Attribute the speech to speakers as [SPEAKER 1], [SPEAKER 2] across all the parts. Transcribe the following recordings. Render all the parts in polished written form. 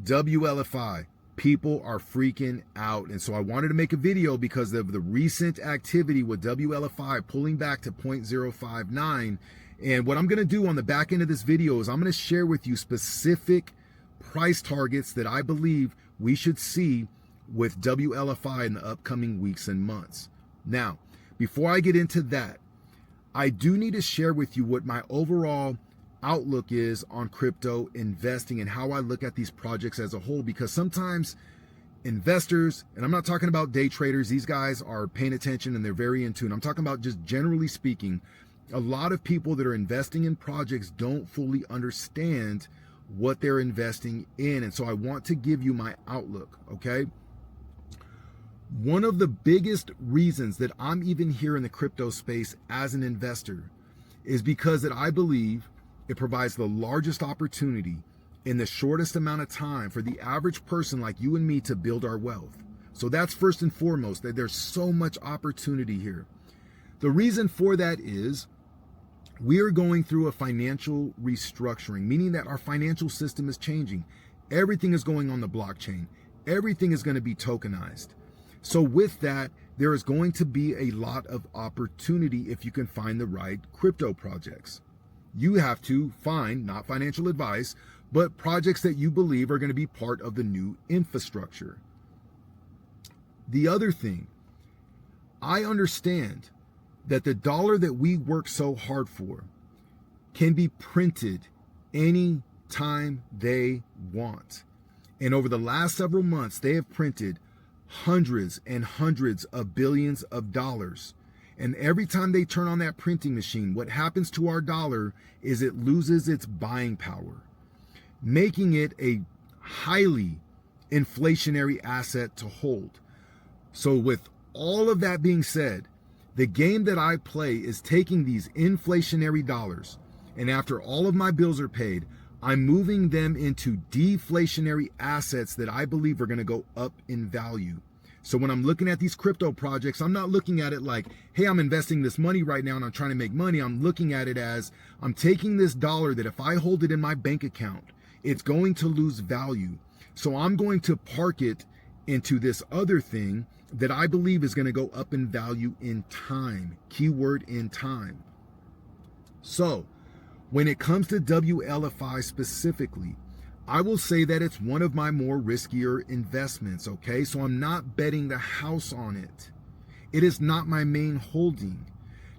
[SPEAKER 1] WLFI, people are freaking out. And so I wanted to make a video because of the recent activity with WLFI pulling back to 0.059. And what I'm going to do on the back end of this video is I'm going to share with you specific price targets that I believe we should see with WLFI in the upcoming weeks and months. Now, before I get into that, I do need to share with you what my overall outlook is on crypto investing and how I look at these projects as a whole, because sometimes investors, and I'm not talking about day traders, these guys are paying attention and they're very in tune. I'm talking about just generally speaking, a lot of people that are investing in projects don't fully understand what they're investing in. And so I want to give you my outlook, okay? One of the biggest reasons that I'm even here in the crypto space as an investor is because that I believe it provides the largest opportunity in the shortest amount of time for the average person like you and me to build our wealth. So that's first and foremost, that there's so much opportunity here. The reason for that is we are going through a financial restructuring, meaning that our financial system is changing. Everything is going on the blockchain. Everything is going to be tokenized. So with that, there is going to be a lot of opportunity if you can find the right crypto projects. You have to find, not financial advice, but projects that you believe are going to be part of the new infrastructure. The other thing, I understand that the dollar that we work so hard for can be printed any time they want. And over the last several months, they have printed hundreds and hundreds of billions of dollars. And every time they turn on that printing machine, what happens to our dollar is it loses its buying power, making it a highly inflationary asset to hold. So with all of that being said, the game that I play is taking these inflationary dollars, and after all of my bills are paid, I'm moving them into deflationary assets that I believe are going to go up in value. So when I'm looking at these crypto projects, I'm not looking at it like, hey, I'm investing this money right now and I'm trying to make money. I'm looking at it as I'm taking this dollar that if I hold it in my bank account, it's going to lose value. So I'm going to park it into this other thing that I believe is going to go up in value in time. Keyword in time. So when it comes to WLFI specifically, I will say that it's one of my more riskier investments, okay? So I'm not betting the house on it. It is not my main holding.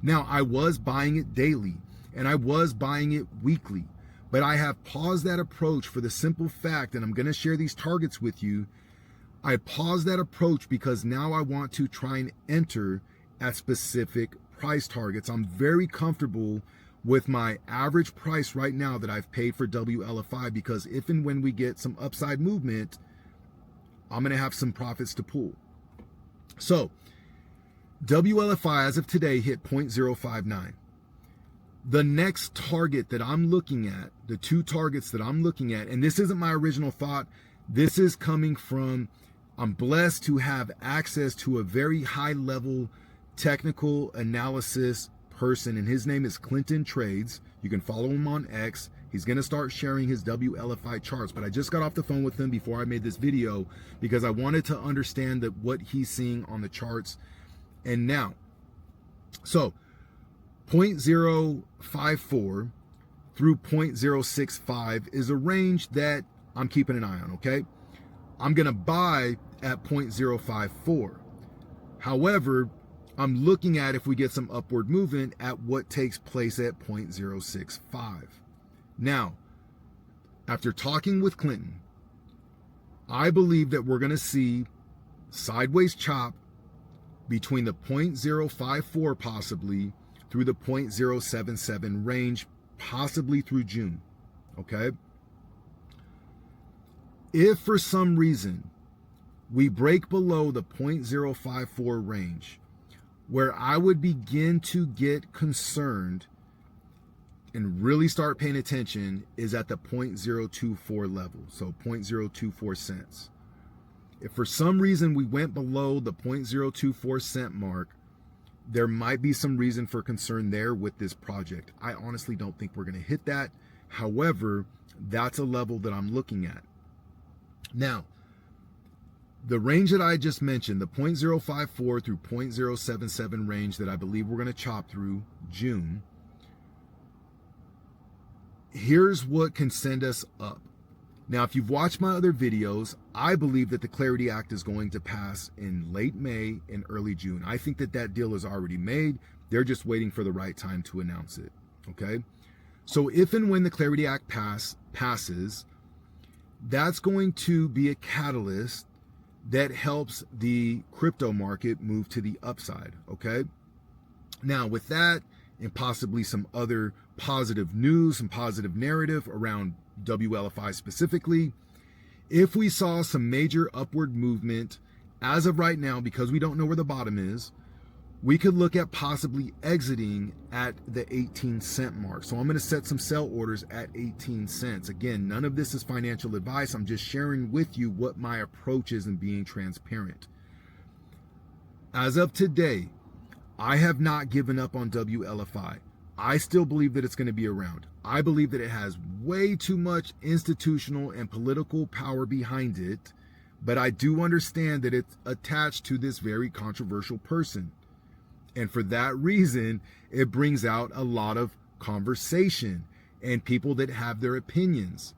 [SPEAKER 1] Now, I was buying it daily and I was buying it weekly, but I have paused that approach for the simple fact, and I'm going to share these targets with you. I paused that approach because now I want to try and enter at specific price targets. I'm very comfortable with my average price right now that I've paid for WLFI, because if and when we get some upside movement, I'm going to have some profits to pull. So WLFI as of today hit 0.059. The next target that I'm looking at, the two targets that I'm looking at, and this isn't my original thought, this is coming from, I'm blessed to have access to a very high level technical analysis person, and his name is Clinton Trades. You can follow him on X. He's going to start sharing his WLFI charts, but I just got off the phone with him before I made this video because I wanted to understand what he's seeing on the charts. And now, so 0.054 through 0.065 is a range that I'm keeping an eye on, okay? I'm going to buy at 0.054. However, I'm looking at, if we get some upward movement, at what takes place at 0.065. Now, after talking with Clinton, I believe that we're going to see sideways chop between the 0.054 possibly through the 0.077 range, possibly through June, okay? If for some reason we break below the 0.054 range, where I would begin to get concerned and really start paying attention is at the 0.024 level, so 0.024 cents. If for some reason we went below the 0.024 cent mark, there might be some reason for concern there with this project. I honestly don't think we're going to hit that. However, that's a level that I'm looking at. Now, the range that I just mentioned, the 0.054 through 0.077 range that I believe we're going to chop through June, here's what can send us up. Now, if you've watched my other videos, I believe that the Clarity Act is going to pass in late May and early June. I think that that deal is already made. They're just waiting for the right time to announce it, okay? So if and when the Clarity Act passes, that's going to be a catalyst that helps the crypto market move to the upside, okay? Now, with that and possibly some other positive news and positive narrative around WLFI specifically, if we saw some major upward movement as of right now, because we don't know where the bottom is, we could look at possibly exiting at the 18-cent mark. So I'm going to set some sell orders at 18 cents. Again, none of this is financial advice. I'm just sharing with you what my approach is and being transparent. As of today, I have not given up on WLFI. I still believe that it's going to be around. I believe that it has way too much institutional and political power behind it, but I do understand that it's attached to this very controversial person. And for that reason, it brings out a lot of conversation and people that have their opinions.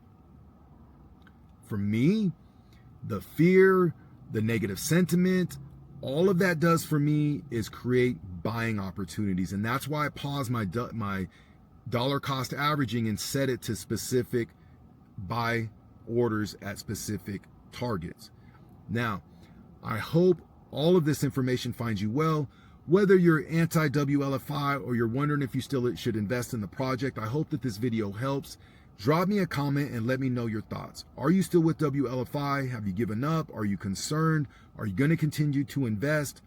[SPEAKER 1] For me, the fear, the negative sentiment, all of that does for me is create buying opportunities. And that's why I paused my dollar cost averaging and set it to specific buy orders at specific targets. Now, I hope all of this information finds you well. Whether you're anti-WLFI or you're wondering if you still should invest in the project, I hope that this video helps. Drop me a comment and let me know your thoughts. Are you still with WLFI? Have you given up? Are you concerned? Are you going to continue to invest?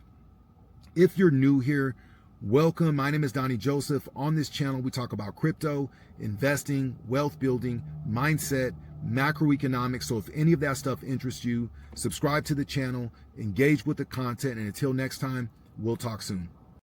[SPEAKER 1] If you're new here, welcome. My name is Donnie Joseph. On this channel, we talk about crypto, investing, wealth building, mindset, macroeconomics. So if any of that stuff interests you, subscribe to the channel, engage with the content, and until next time, we'll talk soon.